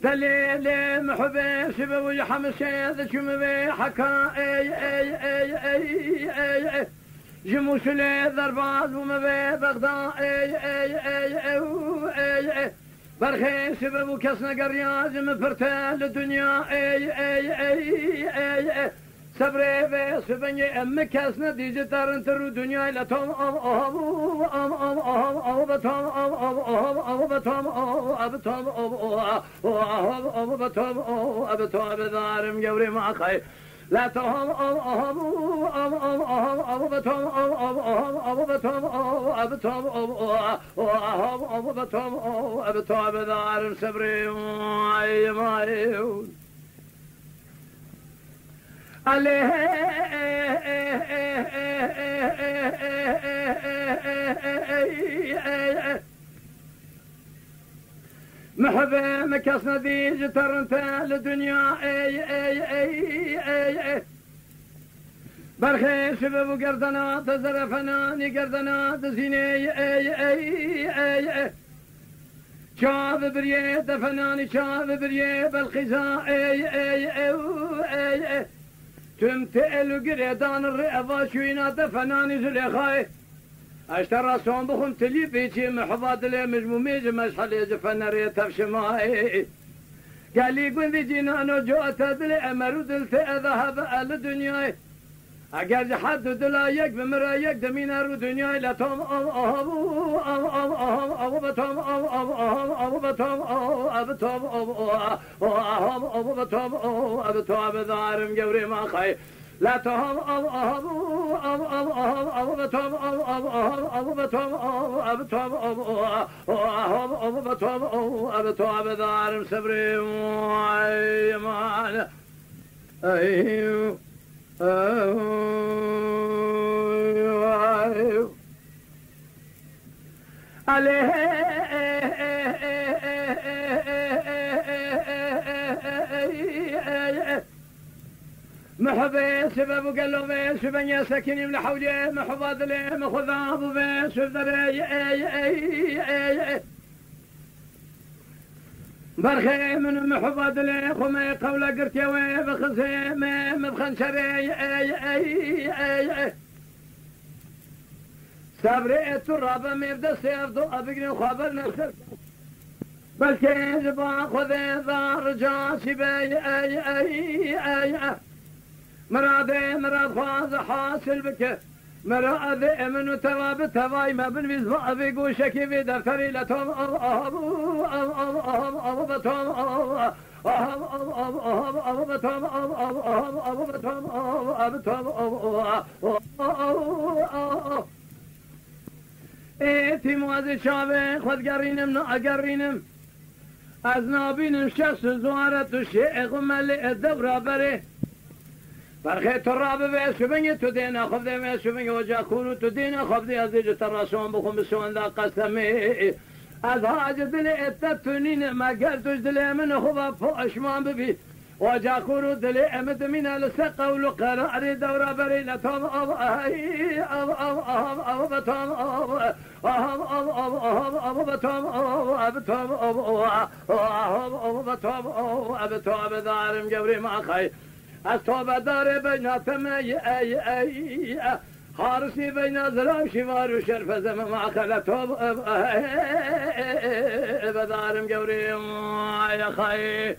دليل محبي شبوي حمشي ذكم بي حكا جموس لي ضربات ومبي بغداد برخي سبب كسنا قرياز مفرتال الدنيا صبري بي سبني ام كسنا ديجي ترنتر دنيا لا توم ابتوم دارم جوري ما خي لا تهم ابتوم دارم صبري عليه محبة مكسنا ديج ترنتا للدنيا برخي شباب قردنا تزرفنا نقردنا تزيني شاف بريه دفناني شاف بريه بالخزاء تمتئل قريدان الرئضة شوينا دفناني زليخاي اشترى صوم بخم تلي بيتي محفظ لي مجمومي مسحل جفن ريتها في شماي قال لي قن ذي جنانو جوات دلي امرو دلت ذهب على الدنيا اقل حد دلايك بمرايك دمين ارو دنيا لا توم ابتوم دارم جوري ما خي لا تهم ابتوم دارم صبري ويمان ايوه عليه محبي سبب قلبي سبني سكني من حولي محفظ لي مخذاب بي سبدري برخي من محفظ لي خمي قولة قرتي وي بخزي مبخن شري صبري التراب مبدا سيفضو ابقني خبر نفسك بل كيف باخذ ذا رجاسي بي مراد خواز حاصل بك مراد من تراب تواي ما بالمزبع بقوشك في دفتري لتوم ايتي موازي شابه خود قرينم نو اقرينم از نابينم شخص زوارت الشيخ وملئ الدورة بري برخي تراب بيس بني تدينا خفضي بيس بني وجا كونو تدينا خفضي ازيج تراسون بخم بسوان دا قسمي از هاج دلي اتتنين ما قلتوش دلي من خبا فوشمان ببي وجا كونو دلي امد من السقا ولقراري دورا بري لتوم ابتوم دارم جبري ما خي التوبة دار بيناتهم اي حارسي بين زلام شوار وشرف زمن ما خلتهم بدارم قوري يا خي